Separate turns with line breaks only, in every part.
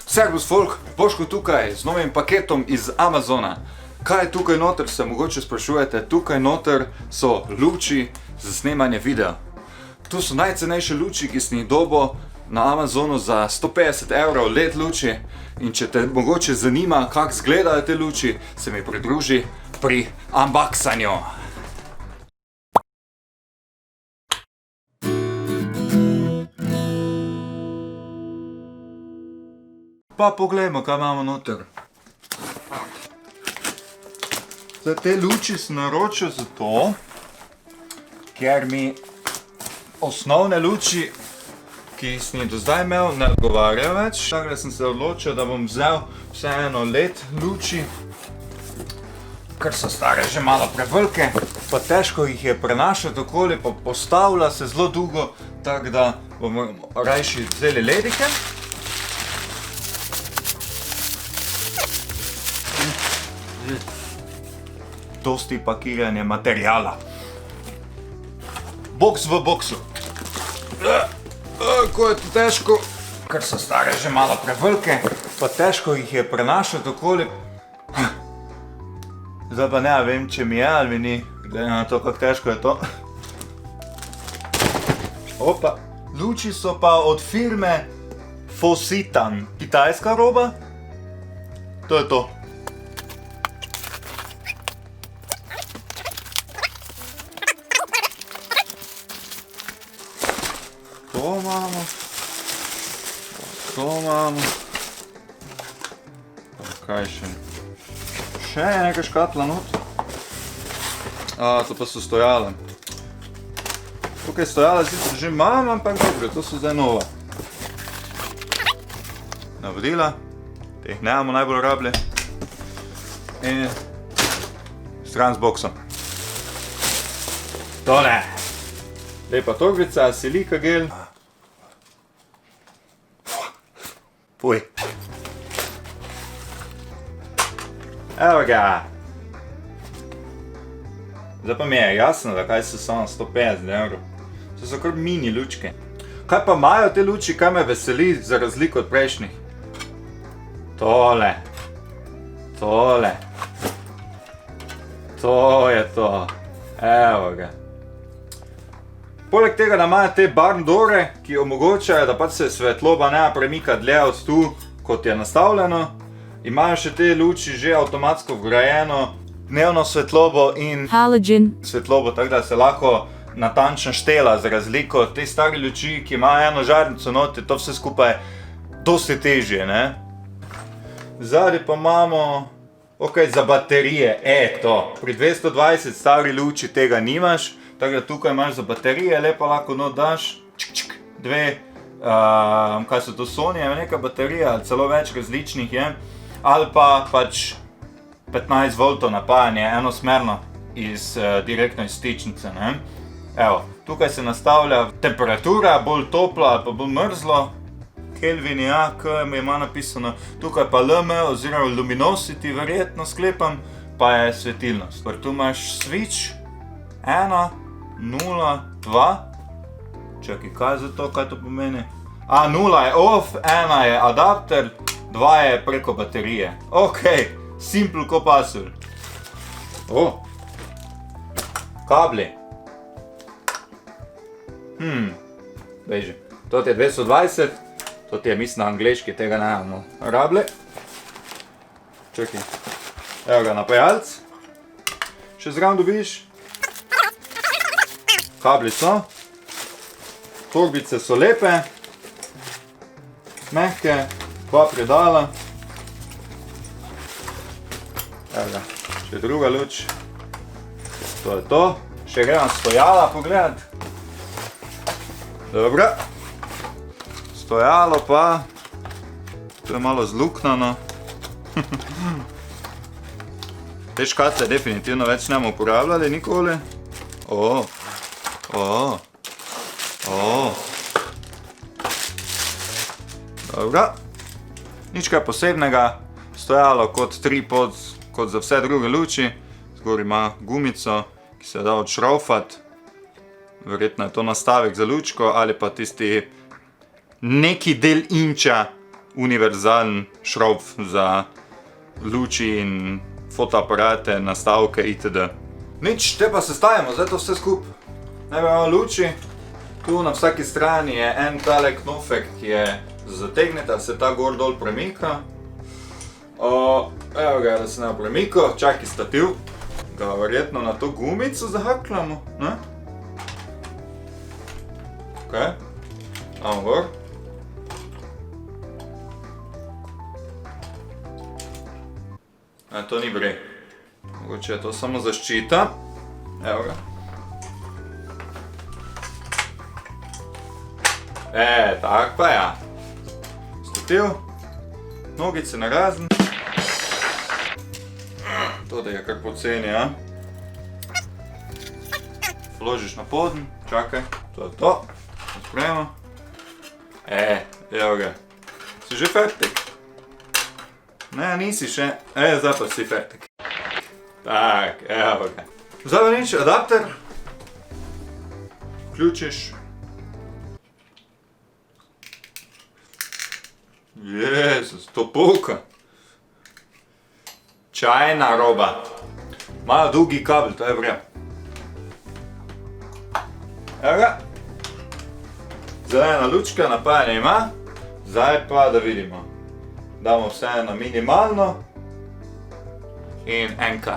Servus folk, Boško tukaj z novim paketom iz Amazona. Kaj je tukaj noter, se mogoče sprašujete? Tukaj noter so luči za snemanje videa. Tu so najcenejše luči, ki sem jih dobil na Amazonu za 150 € LED luči. In če te mogoče zanima, kako izgledajo te luči, se mi pridruži pri unboxanju. Pa poglejmo, kaj imamo noter. Zdaj, te luči sem naročil zato, ker mi osnovne luči, ki sem jih do zdaj imel, ne odgovarjajo več. Tako da sem se odločil, da bom vzel vseeno LED luči, ker so stare že malo prevelike, pa težko jih je prenašati okoli, pa postavlja se zelo dolgo, tako da bomo rajši vzeli ledike. Dosti pakiranje materijala. Boks v boksu. Ko je to težko, ker so stare že malo prevelike, pa težko jih je prenašati okoli. Zdaj pa ne vem, če mi je ali mi ni, glede na to, kako težko je to. Opa. Luči so pa od firme Fositan. Kitajska roba. To je to. To imamo. Kaj še? Še je neka škatla not. To pa so stojala. Tukaj stojala sicer že imam, ampak dobro, to so zdaj nova. Navodila, te jih nemamo najbolj rablje. In stran z boksom. Tole. Lepa torbica, silika gel. Fuj. Evo ga. Zdaj pa mi je jasno, da kaj so samo 150 €. To so kar mini lučke. Kaj pa imajo te luči, kaj me veseli za razliko od prejšnjih? Tole. Tole. To je to. Evo ga. Poleg tega, da imajo te barn doore, ki omogočajo, da pač se svetloba ne premika dlje od tu, kot je nastavljeno, imajo še te luči že avtomatsko vgrajeno dnevno svetlobo in halogen svetlobo, tako da se lahko natančno štela, za razliko od te stare luči, ki imajo eno žarnico not, je to vse skupaj dosti težje, ne? Zadaj pa imamo, za baterije, to. Pri 220 stari luči tega nimaš, tako da tukaj imaš za baterije, lepo lahko not daš, dve, kaj so to, Sonyjeva neka baterija, ali celo več različnih je, ali pa pač 15 V napajanje enosmerno direktno iz stičnice, ne. Evo, tukaj se nastavlja temperatura, bolj topla ali pa bolj mrzlo, Kelvin, ja, kaj ima napisano, tukaj pa LM oziroma luminosity verjetno sklepam, pa je svetilnost. Tu imaš switch, 1, 0, 2, čakaj, kaj je za to, kaj to pomeni? 0 je off, 1 je adapter, 2 je preko baterije. Simple ko pasulj. Kabli. Beži, to je 220, to je mislim na angleški, tega ne imamo rable. Čakaj, evo ga napajalc. Še zraven dobiš. Kabli so. Torbice so lepe. Mehke, 2 predala. Evo ga, še druga luč. To je to. Še gremo stojala pogledat. Dobro. Stojalo pa, to je malo zluknano. Te škatle definitivno več ne bomo uporabljali nikoli. Dobro. Nič kaj posebnega. Stojalo kot tripod, kot za vse druge luči. Zgor ima gumico, ki se da odšraufati. Verjetno je to nastavek za lučko ali pa tisti neki del inča univerzalen šrob za luči in fotoaparate, nastavke itd. Nič, te pa sestavimo, zdaj to vse skupaj. Najprej imamo luči, tu na vsaki strani je en tale knofek, ki je zategnete, da se ta gor dol premika. Evo ga, da se ne premika, čakaj stativ. Ga verjetno na to gumico zahakljamo, ne? Ok, damo gor. To ni brej. Mogoče je to samo zaščita. Evo ga. Tak pa ja. Stativ. Nogice narazen. To da je kar poceni, ja. Vložiš na poden, čakaj. To je to. Odpremo. Evo ga. Si že fertik? Ne, nisi še. Zdaj pa si fertik. Tak, evo ga. Zdaj pa nič, adapter. Vključiš. Jezus, to puka. Čajna roba. Malo dolgi kabel, to je vrem. Evo ga. Zelena lučka, napajanje ima. Zdaj pa da vidimo. Damo vse na minimalno. In NK.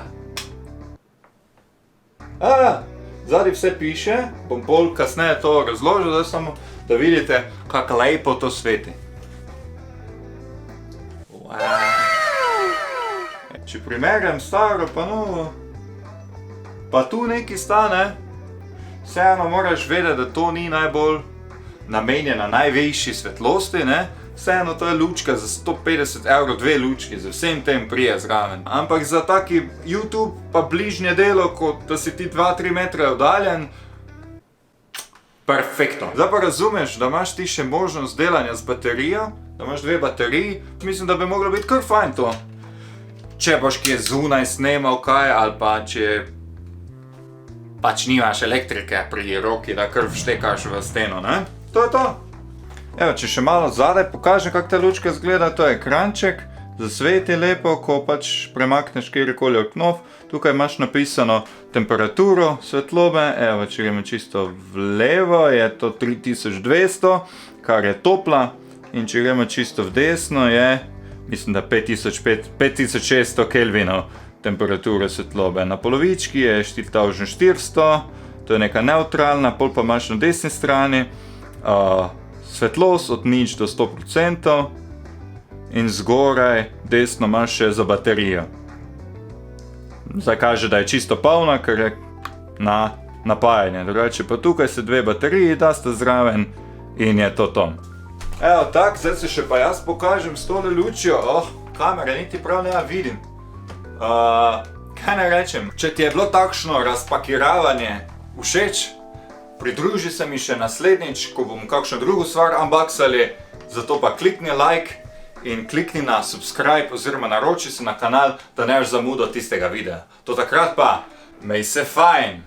Zadaj vse piše, bom pol kasneje to razložil, zdaj samo da vidite, kako lepo to sveti. Če primerjam staro pa novo, pa tu nekaj stane, vseeno moraš vedeti, da to ni najbolj namenjena najvišji svetlosti, ne? Vseeno to je lučka za 150 €, dve lučki, za vsem tem prije zraven. Ampak za taki YouTube pa bližnje delo, kot da si ti 2-3 metre oddaljen, perfektno. Zdaj pa razumeš, da imaš ti še možnost delanja z baterijo, da imaš dve bateriji, mislim, da bi moglo biti kar fajn to. Če boš kje zunaj snemal kaj, ali pa če pač nimaš elektrike pri roki, da kar vštekaš v steno, ne? To je to. Evo, če še malo zadaj pokažem, kako ta lučka izgleda, to je ekranček, zasveti lepo, ko pač premakneš kjerkoli knof. Tukaj imaš napisano temperaturo svetlobe, evo, če gremo čisto vlevo, je to 3200, kar je topla, in če gremo čisto v desno je, mislim, da 5600 kelvinov temperature svetlobe. Na polovički je 4400, to je neka neutralna, pol pa imaš na desni strani svetlost od 0 do 100% in zgoraj desno imaš še za baterijo. Zdaj kaže, da je čisto polna, ker je na napajanje. Drugače pa tukaj se dve bateriji dasta zraven in je to to. Evo tak, zdaj se še pa jaz pokažem s tole lučjo. Kamere niti prav ne vidim. Kaj ne rečem? Če ti je bilo takšno razpakiravanje všeč, pridruži se mi še naslednjič, ko bomo kakšno drugo stvar unboxali, zato pa klikni like in klikni na subscribe oziroma naroči se na kanal, da ne boš zamudil tistega videa. Do takrat pa, mej se fajn!